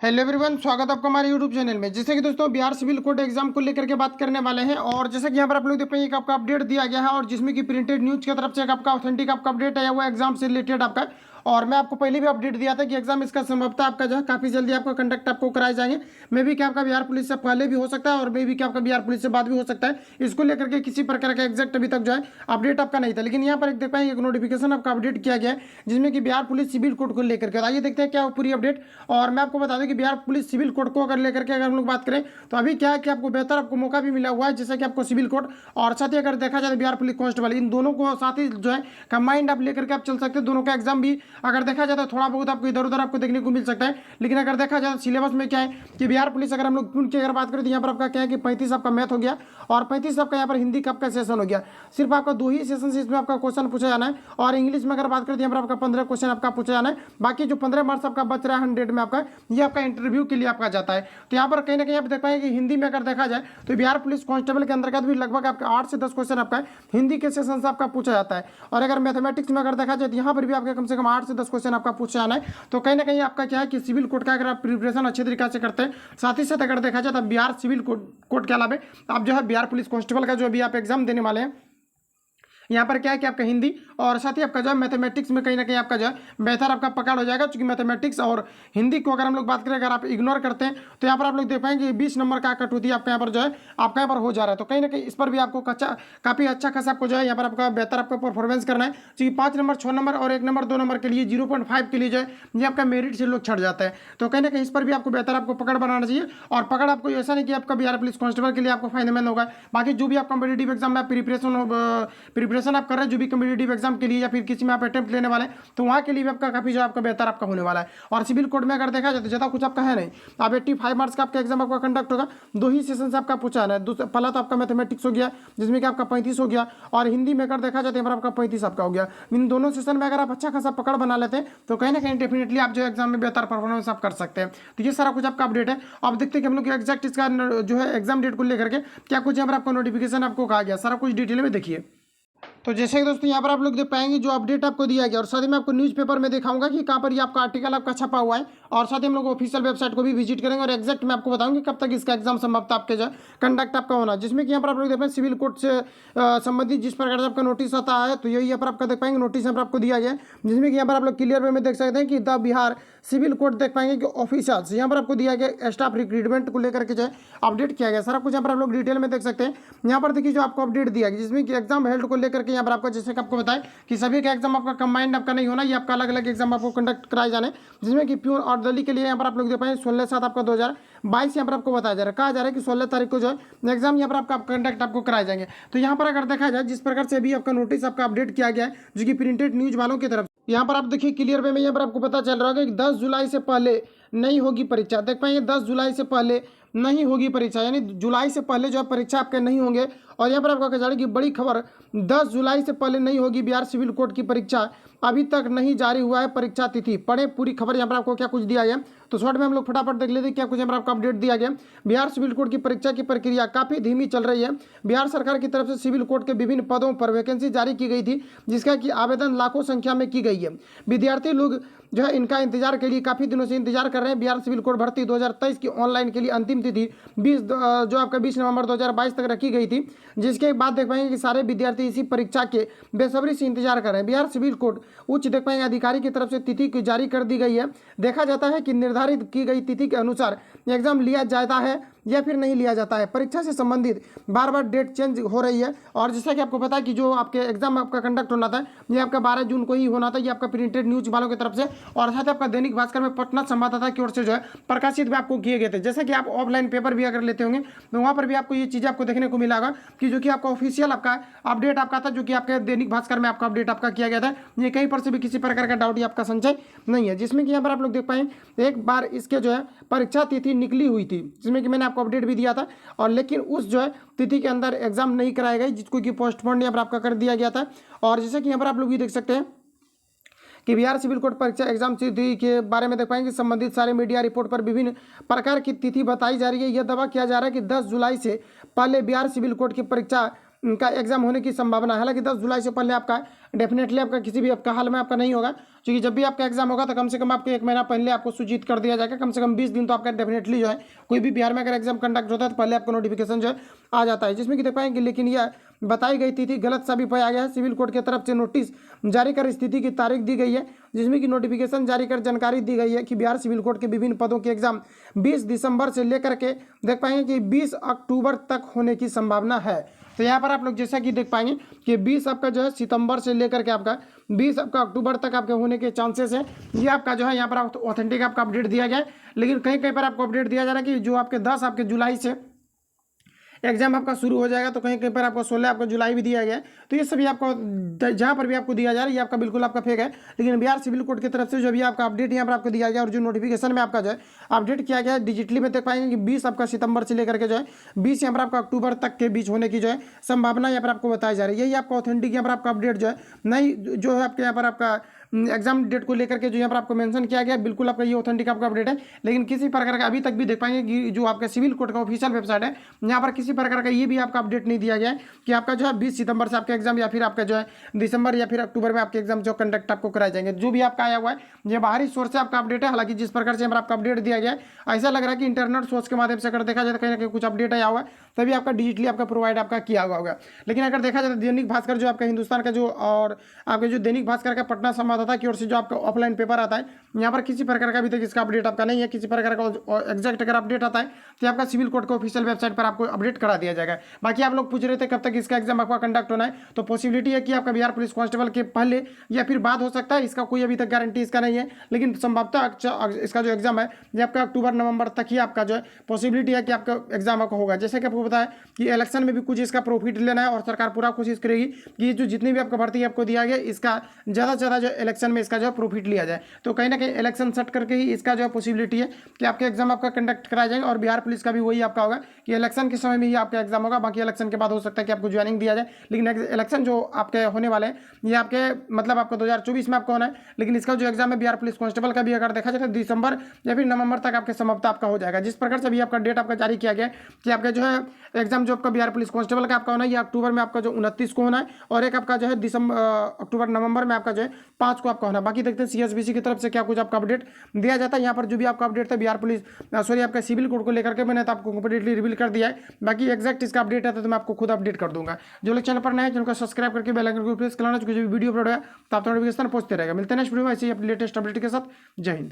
Hello everyone, स्वागत है आपका हमारे यूट्यूब चैनल में। जैसे कि दोस्तों बिहार सिविल कोड एग्जाम को लेकर के बात करने वाले हैं और जैसे कि यहाँ पर आप लोग देख पाएंगे एक आपका अपडेट दिया गया है और जिसमें कि प्रिंटेड न्यूज की तरफ से एक आपका ऑथेंटिक आपका अपडेट आया हुआ है एग्जाम से रिलेटेड आपका। और मैं आपको पहले भी अपडेट दिया था कि एग्जाम इसका संभवतः आपका जो है काफी जल्दी आपका कंडक्ट आपको कराए जाएंगे। मे भी क्या आपका बिहार पुलिस से पहले भी हो सकता है और मे भी क्या आपका बिहार पुलिस से बाद भी हो सकता है। इसको लेकर के किसी प्रकार का एग्जैक्ट अभी तक जो है अपडेट आपका नहीं था, लेकिन यहाँ पर एक देख पाएंगे एक नोटिफिकेशन आपका अपडेट किया गया है जिसमें कि बिहार पुलिस सिविल कोड को लेकर के। आइए देखते हैं क्या पूरी अपडेट। और मैं आपको बता दूं कि बिहार पुलिस सिविल कोड को अगर लेकर के अगर हम लोग बात करें तो अभी क्या है कि आपको बेहतर आपको मौका भी मिला हुआ है, जैसे कि आपको सिविल कोड और साथ ही अगर देखा जाए बिहार पुलिस कांस्टेबल, इन दोनों को साथ ही जो है कंबाइंड आप लेकर के आप चल सकते हैं। दोनों का एग्जाम भी अगर देखा जाए तो थोड़ा बहुत आपको इधर उधर आपको देखने को मिल सकता है, लेकिन अगर देखा जाए सिलेबस में क्या है कि बिहार पुलिस अगर हम लोग की अगर बात करें तो यहाँ पर आपका क्या है कि 35 आपका मैथ हो गया और 35 आपका यहाँ पर हिंदी का आपका सेशन हो गया। सिर्फ आपका 2 ही सेशन से इसमें आपका क्वेश्चन पूछा जाना है और इंग्लिश में अगर बात करें तो यहाँ पर आपका 15 क्वेश्चन आपका पूछा जाना है। बाकी जो 15 मार्क्स आपका बच रहा है 100 में आपका, ये आपका इंटरव्यू के लिए आपका जाता है। तो यहाँ पर कहीं ना कहीं आप देख पाएंगे कि हिंदी में अगर देखा जाए तो बिहार पुलिस कांस्टेबल के अंतर्गत भी लगभग आपका 8 से 10 क्वेश्चन आपका हिंदी के सेशन से आपका पूछा जाता है। और अगर मैथमेटिक्स में अगर देखा जाए तो यहाँ पर भी आपका कम से कम 8 से 10 क्वेश्चन आपका पूछा जाना है। तो कहीं ना कहीं आपका क्या है कि सिविल कोड का अगर आप प्रिपरेशन अच्छे तरीके से करते हैं, साथ ही साथ अगर देखा जाए तो बिहार सिविल कोड के अलावा आप जो है बिहार पुलिस कांस्टेबल का जो अभी आप एग्जाम देने वाले हैं, यहाँ पर क्या है कि आपका हिंदी और साथ ही आपका जो है मैथमेटिक्स में कहीं ना कहीं आपका जो है बेहतर आपका पकड़ हो जाएगा, क्योंकि मैथमेटिक्स और हिंदी को अगर हम लोग बात करें अगर आप इग्नोर करते हैं तो यहाँ पर आप लोग देख पाएंगे 20 नंबर का कटौती आपका यहाँ पर जो है आपका यहाँ पर हो जा रहा है। तो कहीं ना कहीं इस पर भी आपको काफ़ी अच्छा खासा आपको जो है यहाँ पर आपका बेहतर आपका परफॉर्मेंस करना है, क्योंकि 5 नंबर 6 नंबर और 1 नंबर 2 नंबर के लिए 0.5 के लिए जो है ये आपका मेरिट से लोग छट जाता है। तो कहीं ना कहीं इस पर भी आपको बेहतर आपको पकड़ बनाना चाहिए और पकड़ आपको ऐसा नहीं कि आपका बिहार पुलिस कांस्टेबल के लिए आपको फायदेमंद होगा। बाकी जो भी आप कॉम्पिटेटिव एग्जाम में प्रिपरेशन आप कर रहे हैं, जो भी कॉम्पिटेटिव एग्जाम के लिए या फिर किसी में आप अटेम्प्ट लेने वाले हैं, तो वहाँ के लिए भी आपका काफी जो आपका बेहतर आपका होने वाला है। और सिविल कोड में अगर देखा जाए तो ज़्यादा कुछ आपका है नहीं, आप 85 मार्क्स का आपका एग्जाम आपका कंडक्ट होगा। 2 ही सेशन से आपका पूछा है। पहला तो आपका मैथमेटिक्स हो गया जिसमें कि आपका 35 हो गया और हिंदी में अगर देखा जाए तो आपका 35 आपका हो गया। इन दोनों सेशन में अगर आप अच्छा खासा पकड़ बना लेते हैं तो कहीं ना कहीं डेफिनेटली आप जो एग्जाम में बेहतर परफॉर्मेंस आप कर सकते हैं। तो ये सारा कुछ आपका अपडेट है। अब देखते हैं कि हम लोग एग्जैक्ट इसका जो है एग्जाम डेट को लेकर के क्या कुछ यहाँ पर आपको नोटिफिकेशन आपको कहा गया, सारा कुछ डिटेल में देखिए। तो जैसे कि दोस्तों यहाँ पर आप लोग देख पाएंगे जो अपडेट आपको दिया गया और साथ ही मैं आपको न्यूज़पेपर में दिखाऊंगा कि कहाँ पर ये आपका आर्टिकल आपका छपा हुआ है और साथ ही हम लोग ऑफिशियल वेबसाइट को भी विजिट करेंगे और एग्जैक्ट मैं आपको बताऊंगी कब तक इसका एग्जाम संभवतः आपके जो कंडक्ट आपका होना, जिसमें कि यहाँ पर आप लोग देख पाएंगे सिविल कोड से संबंधित जिस प्रकार से आपका नोटिस आता है तो यही यहाँ पर आपका देख पाएंगे नोटिस यहाँ पर आपको दिया गया है, जिसमें कि यहाँ पर आप लोग क्लियर वे में देख सकते हैं कि द बिहार सिविल कोड देख पाएंगे कि ऑफिसर्स यहाँ पर आपको दिया गया स्टाफ रिक्रूटमेंट को लेकर के जो है अपडेट किया गया। सारा कुछ यहाँ पर आप लोग डिटेल में देख सकते हैं। यहाँ पर देखिए जो आपको अपडेट दिया गया जिसमें कि एग्जाम हेल्ड को लेकर के यहाँ पर आपको जैसे कि आपको बताएं कि सभी का एग्जाम आपका कंबाइंड आपका नहीं होना, ये आपका अलग अलग एग्जाम आपको कंडक्ट कराए जाने, जिसमें कि प्योर और दिल्ली के लिए यहाँ पर आप लोग देख पाएंगे 16/7 आपका 2022 यहाँ पर आपको बताया जा रहा है, कहा जा रहा है कि 16 तारीख को जो है एग्जाम यहाँ पर आपका कंडक्ट आपको कराए जाएंगे। तो यहाँ पर अगर देखा जाए जिस प्रकार से अभी आपका नोटिस आपका अपडेट किया गया है जो कि प्रिंटेड न्यूज वालों की तरफ, यहाँ पर आप देखिए क्लियर वे में यहाँ पर आपको पता चल रहा होगा कि 10 जुलाई से पहले नहीं होगी परीक्षा। देख पाएंगे 10 जुलाई से पहले नहीं होगी परीक्षा, यानी जुलाई से पहले जो है परीक्षा आपके नहीं होंगे। और यहाँ पर आपको कहा जा रहा है कि बड़ी खबर 10 जुलाई से पहले नहीं होगी बिहार सिविल कोड की परीक्षा, अभी तक नहीं जारी हुआ है परीक्षा तिथि। पढ़े पूरी खबर यहाँ पर आपको क्या कुछ दिया गया, तो शॉर्ट में हम लोग फटाफट देख लेते हैं क्या कुछ यहाँ पर आपको अपडेट दिया गया। बिहार सिविल कोड की परीक्षा की प्रक्रिया काफी धीमी चल रही है। बिहार सरकार की तरफ से सिविल कोड के विभिन्न पदों पर वैकेंसी जारी की गई थी, जिसका कि आवेदन लाखों संख्या में की गई है। विद्यार्थी लोग जो है इनका इंतजार के लिए काफी दिनों से इंतजार कर रहे हैं। बिहार सिविल कोड भर्ती 2023 की ऑनलाइन के लिए अंतिम तिथि 20 नवंबर 2022 तक रखी गई थी, जिसके बाद देख पाएंगे कि सारे विद्यार्थी इसी परीक्षा के बेसब्री से इंतजार कर रहे हैं। बिहार सिविल कोड उच्च देख पाएंगे अधिकारी की तरफ से तिथि की जारी कर दी गई है। देखा जाता है कि निर्धारित की गई तिथि के अनुसार एग्जाम लिया जाता है या फिर नहीं लिया जाता है। परीक्षा से संबंधित बार बार डेट चेंज हो रही है और जैसा कि आपको पता है कि जो आपके एग्जाम आपका कंडक्ट होना था ये आपका 12 जून को ही होना था, ये आपका प्रिंटेड न्यूज वालों की तरफ से और साथ ही आपका दैनिक भास्कर में पटना संवाददाता की ओर से जो है प्रकाशित भी आपको किए गए थे। जैसे कि आप ऑफलाइन पेपर भी अगर लेते होंगे तो वहाँ पर भी आपको ये चीज़ें आपको देखने को मिला होगा कि जो कि आपका ऑफिशियल आपका अपडेट आपका था, जो कि आपके दैनिक भास्कर में आपका अपडेट आपका किया गया था। ये कहीं पर से भी किसी प्रकार का डाउट या आपका संशय नहीं है, जिसमें कि यहाँ पर आप लोग देख पाए एक बार इसके जो है परीक्षा तिथि निकली हुई थी, जिसमें कि मैंने आपको अपडेट भी दिया था और लेकिन उस जो है तिथि के अंदर एग्जाम नहीं कराई गई, जिसको कि पोस्टपोन यहाँ पर आपका कर दिया गया था। और जैसे कि यहाँ पर आप लोग ये देख सकते हैं कि बिहार सिविल कोड परीक्षा एग्जाम तिथि के बारे में देख पाएंगे संबंधित सारे मीडिया रिपोर्ट पर विभिन्न प्रकार की तिथि बताई जा रही है। यह दावा किया जा रहा है कि 10 जुलाई से पहले बिहार सिविल कोड की परीक्षा का एग्जाम होने की संभावना है। हालांकि 10 जुलाई से पहले आपका डेफिनेटली आपका किसी भी आपका हाल में आपका नहीं होगा, क्योंकि जब भी आपका एग्जाम होगा तो कम से कम आपको 1 महीना पहले आपको सूचित कर दिया जाएगा। कम से कम 20 दिन तो आपका डेफिनेटली जो है, कोई भी बिहार में अगर एग्जाम कंडक्ट होता है तो पहले आपको नोटिफिकेशन जो है आ जाता है, जिसमें कि देख पाएंगे। लेकिन यह बताई गई तिथि गलत साबित पाया गया है। सिविल कोर्ट की तरफ से नोटिस जारी कर स्थिति की तारीख दी गई है, जिसमें कि नोटिफिकेशन जारी कर जानकारी दी गई है कि बिहार सिविल कोर्ट के विभिन्न पदों के एग्जाम 20 दिसंबर से लेकर के देख पाएंगे कि 20 अक्टूबर तक होने की संभावना है। तो यहाँ पर आप लोग जैसा कि देख पाएंगे कि 20 आपका जो है सितंबर से लेकर के आपका 20 आपका अक्टूबर तक आपके होने के चांसेस है। ये आपका जो है यहाँ पर ऑथेंटिक आपका अपडेट दिया गया है, लेकिन कहीं कहीं पर आपको अपडेट दिया जा रहा है कि जो आपके 10 आपके जुलाई से एग्जाम आपका शुरू हो जाएगा, तो कहीं कहीं पर आपको 16 आपको जुलाई भी दिया गया है। तो ये सभी आपको जहाँ पर भी आपको दिया जा रहा है ये आपका बिल्कुल आपका फेक है। लेकिन बिहार सिविल कोर्ट की तरफ से जो भी आपका अपडेट यहाँ पर आपको दिया गया और जो नोटिफिकेशन में आपका जो है अपडेट किया गया है डिजिटली में देख पाएंगे कि 20 आपका सितंबर से लेकर के जो है 20 यहाँ पर आपका अक्टूबर तक के बीच होने की जो है संभावना यहाँ पर आपको बताई जा रही है। यही आपका ऑथेंटिक यहाँ पर आपका अपडेट जो है नहीं जो है आपके यहाँ पर आपका एग्जाम डेट को लेकर के जो यहाँ पर आपको मेंशन किया गया बिल्कुल आपका ये ऑथेंटिक आपका अपडेट है। लेकिन किसी प्रकार का अभी तक भी देख पाएंगे कि जो आपका सिविल कोर्ट का ऑफिशियल वेबसाइट है यहाँ पर किसी प्रकार का ये भी आपका अपडेट नहीं दिया गया है कि आपका जो है 20 सितंबर से आपका एग्जाम या फिर आपका जो है दिसंबर या फिर अक्टूबर में आपके एग्जाम जो कंडक्ट आपको कराए जाएंगे। जो भी आपका आया हुआ है ये बाहरी सोर्स से आपका अपडेट है। हालांकि जिस प्रकार से आपका अपडेट दिया गया है ऐसा लग रहा है कि इंटरनेट सोर्स के माध्यम से अगर देखा जाए तो कहीं ना कहीं कुछ अपडेट आया हुआ है तभी आपका डिजिटली आपका प्रोवाइड आपका किया हुआ होगा। लेकिन अगर देखा जाए तो दैनिक भास्कर जो आपका हिंदुस्तान का जो और आपके जो दैनिक भास्कर का पटना संवाददाता की ओर से जो आपका ऑफलाइन पेपर आता है यहाँ पर किसी प्रकार का अभी तक इसका अपडेट आपका नहीं है। किसी प्रकार का एग्जैक्ट अगर अपडेट आता है तो आपका सिविल कोर्ट के ऑफिशियल वेबसाइट पर आपको अपडेट करा दिया जाएगा। बाकी आप लोग पूछ रहे थे कब तक इसका एग्जाम आपका कंडक्ट होना है, तो पॉसिबिलिटी है कि आपका बिहार पुलिस कांस्टेबल के पहले या फिर बाद हो सकता है। इसका कोई अभी तक गारंटी इसका नहीं है, लेकिन संभवतः इसका जो एग्जाम है ये आपका अक्टूबर नवंबर तक ही आपका जो है पॉसिबिलिटी है कि आपका एग्जाम आपका होगा। जैसे कि आपको पता है कि इलेक्शन में भी कुछ इसका प्रॉफिट लेना है और सरकार पूरा कोशिश करेगी कि जो जितनी भी आपका भर्ती आपको दिया गया इसका ज़्यादा से ज़्यादा जो इलेक्शन में इसका जो है प्रॉफिट लिया जाए। तो कहीं ना कहीं इलेक्शन सेट करके ही इसका जो है पॉसिबिलिटी है कि आपके एग्जाम आपका कंडक्ट कराया जाएगा। और बिहार पुलिस का भी वही आपका होगा कि इलेक्शन के समय में ही आपका एग्जाम होगा। बाकी इलेक्शन के बाद हो सकता है कि आपको ज्वाइनिंग दिया जाए, लेकिन इलेक्शन जो आपके होने वाले हैं ये आपके मतलब आपको 2024 में आपका होना है। लेकिन इसका जो एग्जाम है बिहार पुलिस कांस्टेबल का भी अगर देखा जाए तो दिसंबर या फिर नवंबर तक आपके समाप्त आपका हो जाएगा। जिस प्रकार से भी आपका डेट आपका जारी किया गया कि आपका जो है एग्जाम जो आपका बिहार पुलिस कांस्टेबल का आपका होना है ये अक्टूबर में आपका जो 29 को होना है और एक आपका जो है अक्टूबर नवंबर में आपका जो है 5 को आपका होना है। बाकी देखते हैं सीएसबीसी की तरफ से क्या कुछ आपका अपडेट दिया जाता है। यहाँ पर जो भी आपका अपडेट था बिहार पुलिस आपका सिविल कोड को लेकर के मैंने तो आपको कंप्लीटली रिवील कर दिया है। बाकी एक्जैक्ट इसका अपडेट है तो मैं आपको खुद अपडेट कर दूंगा। जो लोग चैनल पर नए हैं चैनल को सब्सक्राइब करके बेल आइकन को प्रेस कर लेना, जो वीडियो अपलोड है तो आप नोटिफिकेशन पहुंचते रहेगा। मिलते हैं नेक्स्ट वीडियो में ऐसे ही लेटेस्ट अपडेट के साथ। जय हिंद।